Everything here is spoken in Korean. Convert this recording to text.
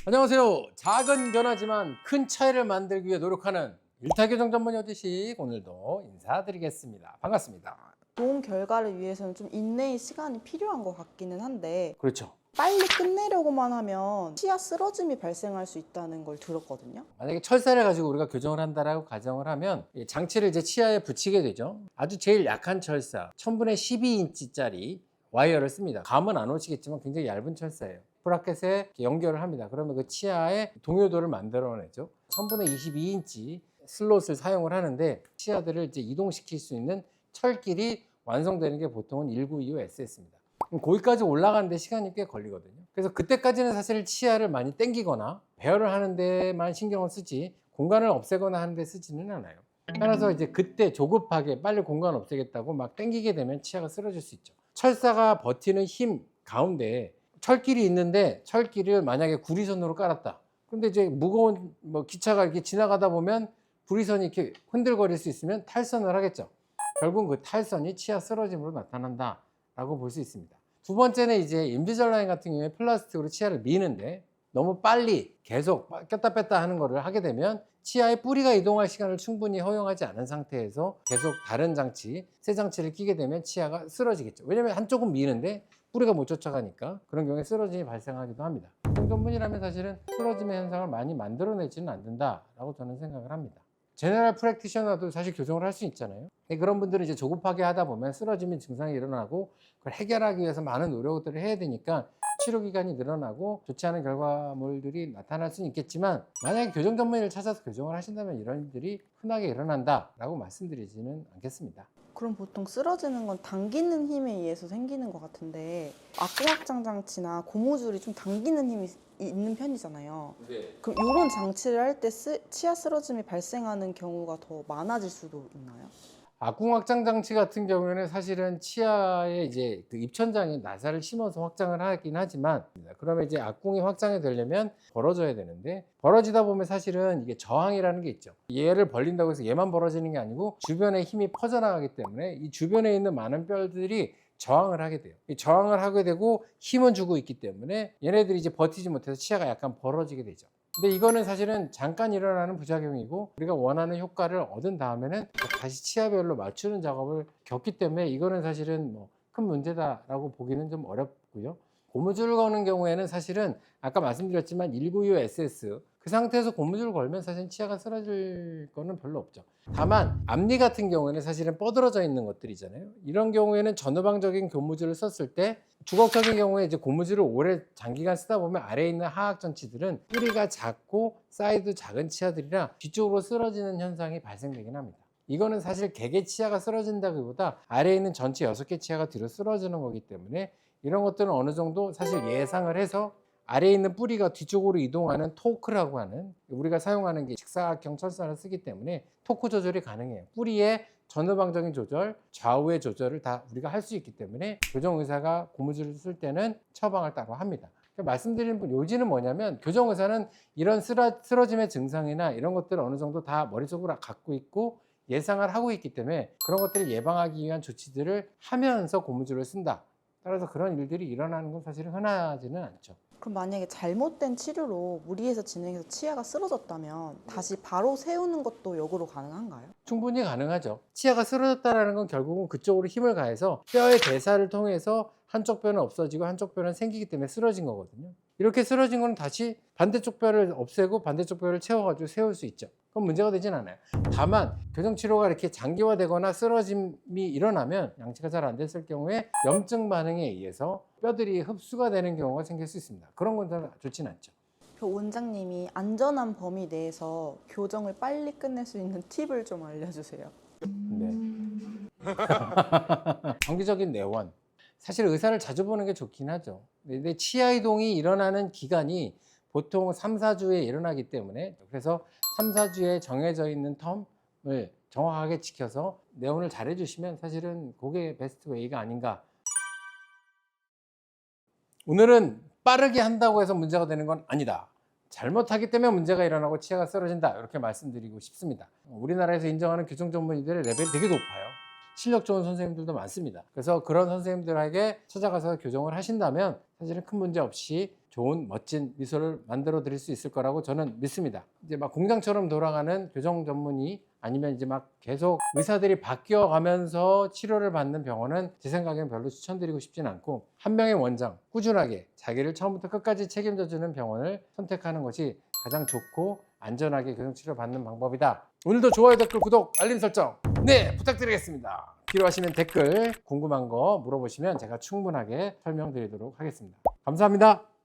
안녕하세요. 작은 변화지만 큰 차이를 만들기 위해 노력하는 일타교정 전문 여지식 오늘도 인사드리겠습니다. 반갑습니다. 좋은 결과를 위해서는 좀 인내의 시간이 필요한 것 같기는 한데 그렇죠. 빨리 끝내려고만 하면 치아 쓰러짐이 발생할 수 있다는 걸 들었거든요. 만약에 철사를 가지고 우리가 교정을 한다라고 가정을 하면 이 장치를 이제 치아에 붙이게 되죠. 아주 제일 약한 철사 1000분의 12인치짜리 와이어를 씁니다. 감은 안 오시겠지만 굉장히 얇은 철사예요. 브라켓에 연결을 합니다. 그러면 그 치아의 동요도를 만들어내죠. 1000분의 22인치 슬롯을 사용을 하는데 치아들을 이제 이동시킬 수 있는 철길이 완성되는 게 보통은 1925 SS입니다. 거기까지 올라가는데 시간이 꽤 걸리거든요. 그래서 그때까지는 사실 치아를 많이 당기거나 배열을 하는 데만 신경을 쓰지 공간을 없애거나 하는 데 쓰지는 않아요. 따라서 이제 그때 조급하게 빨리 공간 없애겠다고 막 당기게 되면 치아가 쓰러질 수 있죠. 철사가 버티는 힘 가운데 철길이 있는데 철길을 만약에 구리선으로 깔았다. 근데 이제 무거운 기차가 이렇게 지나가다 보면 구리선이 이렇게 흔들거릴 수 있으면 탈선을 하겠죠. 결국 그 탈선이 치아 쓰러짐으로 나타난다 라고 볼 수 있습니다. 두 번째는 이제 인비절라인 같은 경우에 플라스틱으로 치아를 미는데 너무 빨리 계속 꼈다 뺐다 하는 거를 하게 되면 치아의 뿌리가 이동할 시간을 충분히 허용하지 않은 상태에서 계속 다른 장치, 새 장치를 끼게 되면 치아가 쓰러지겠죠. 왜냐면 한쪽은 미는데 뿌리가 못 쫓아가니까 그런 경우에 쓰러짐이 발생하기도 합니다. 전문이라면 사실은 쓰러짐의 현상을 많이 만들어내지는 않는다라고 저는 생각을 합니다. 제너럴 프랙티셔너도 사실 교정을 할 수 있잖아요. 그런 분들은 이제 조급하게 하다 보면 쓰러짐의 증상이 일어나고 그걸 해결하기 위해서 많은 노력들을 해야 되니까 치료 기간이 늘어나고 좋지 않은 결과물들이 나타날 수는 있겠지만 만약에 교정 전문의를 찾아서 교정을 하신다면 이런 일들이 흔하게 일어난다라고 말씀드리지는 않겠습니다. 그럼 보통 쓰러지는 건 당기는 힘에 의해서 생기는 것 같은데 악궁합장 장치나 고무줄이 좀 당기는 힘이 있는 편이잖아요. 네. 그럼 이런 장치를 할 때 치아 쓰러짐이 발생하는 경우가 더 많아질 수도 있나요? 악궁 확장 장치 같은 경우에는 사실은 치아에 이제 그 입천장에 나사를 심어서 확장을 하긴 하지만 그러면 이제 악궁이 확장이 되려면 벌어져야 되는데 벌어지다 보면 사실은 이게 저항이라는 게 있죠. 얘를 벌린다고 해서 얘만 벌어지는 게 아니고 주변에 힘이 퍼져나가기 때문에 이 주변에 있는 많은 뼈들이 저항을 하게 돼요. 이 저항을 하게 되고 힘은 주고 있기 때문에 얘네들이 이제 버티지 못해서 치아가 약간 벌어지게 되죠. 근데 이거는 사실은 잠깐 일어나는 부작용이고 우리가 원하는 효과를 얻은 다음에는 다시 치아별로 맞추는 작업을 겪기 때문에 이거는 사실은 큰 문제다라고 보기는 좀 어렵고요. 고무줄을 거는 경우에는 사실은 아까 말씀드렸지만 1925 SS 그 상태에서 고무줄을 걸면 사실 치아가 쓰러질 거는 별로 없죠. 다만 앞니 같은 경우에는 사실은 뻗어져 있는 것들이잖아요. 이런 경우에는 전후방적인 고무줄을 썼을 때 주걱적인 경우에 이제 고무줄을 오래 장기간 쓰다 보면 아래에 있는 하악 전치들은 뿌리가 작고 사이즈 작은 치아들이라 뒤쪽으로 쓰러지는 현상이 발생되긴 합니다. 이거는 사실 개개 치아가 쓰러진다기보다 아래에 있는 전체 6개 치아가 뒤로 쓰러지는 거기 때문에 이런 것들은 어느 정도 사실 예상을 해서 아래에 있는 뿌리가 뒤쪽으로 이동하는 토크라고 하는 우리가 사용하는 게 직사각형 철사를 쓰기 때문에 토크 조절이 가능해요. 뿌리의 전후방적인 조절, 좌우의 조절을 다 우리가 할 수 있기 때문에 교정의사가 고무줄을 쓸 때는 처방을 따로 합니다. 말씀드리는 요지는 뭐냐면 교정의사는 이런 쓰러짐의 증상이나 이런 것들을 어느 정도 다 머릿속으로 갖고 있고 예상을 하고 있기 때문에 그런 것들을 예방하기 위한 조치들을 하면서 고무줄을 쓴다. 따라서 그런 일들이 일어나는 건 사실은 흔하지는 않죠. 그럼 만약에 잘못된 치료로 무리해서 진행해서 치아가 쓰러졌다면 다시 바로 세우는 것도 역으로 가능한가요? 충분히 가능하죠. 치아가 쓰러졌다는 건 결국은 그쪽으로 힘을 가해서 뼈의 대사를 통해서 한쪽 뼈는 없어지고 한쪽 뼈는 생기기 때문에 쓰러진 거거든요. 이렇게 쓰러진 건 다시 반대쪽 뼈를 없애고 반대쪽 뼈를 채워가지고 세울 수 있죠. 그건 문제가 되진 않아요. 다만 교정치료가 이렇게 장기화되거나 쓰러짐이 일어나면 양치가 잘 안 됐을 경우에 염증 반응에 의해서 뼈들이 흡수가 되는 경우가 생길 수 있습니다. 그런 건 좋지는 않죠. 그 원장님이 안전한 범위 내에서 교정을 빨리 끝낼 수 있는 팁을 좀 알려주세요. 네. 정기적인 내원. 사실 의사를 자주 보는 게 좋긴 하죠. 근데 치아 이동이 일어나는 기간이 보통 3, 4주에 일어나기 때문에 그래서 3, 4주에 정해져 있는 텀을 정확하게 지켜서 내원을 잘 해주시면 사실은 그게 베스트 웨이가 아닌가. 오늘은 빠르게 한다고 해서 문제가 되는 건 아니다. 잘못하기 때문에 문제가 일어나고 치아가 쓰러진다. 이렇게 말씀드리고 싶습니다. 우리나라에서 인정하는 교정 전문의들의 레벨이 되게 높아요. 실력 좋은 선생님들도 많습니다. 그래서 그런 선생님들에게 찾아가서 교정을 하신다면 사실은 큰 문제 없이 좋은 멋진 미소를 만들어 드릴 수 있을 거라고 저는 믿습니다. 이제 막 공장처럼 돌아가는 교정 전문의 아니면 이제 막 계속 의사들이 바뀌어 가면서 치료를 받는 병원은 제 생각에는 별로 추천드리고 싶진 않고, 한 명의 원장 꾸준하게 자기를 처음부터 끝까지 책임져 주는 병원을 선택하는 것이 가장 좋고 안전하게 교정 치료 받는 방법이다. 오늘도 좋아요, 댓글, 구독, 알림 설정 네 부탁드리겠습니다. 필요하시면 댓글, 궁금한 거 물어보시면 제가 충분하게 설명드리도록 하겠습니다. 감사합니다.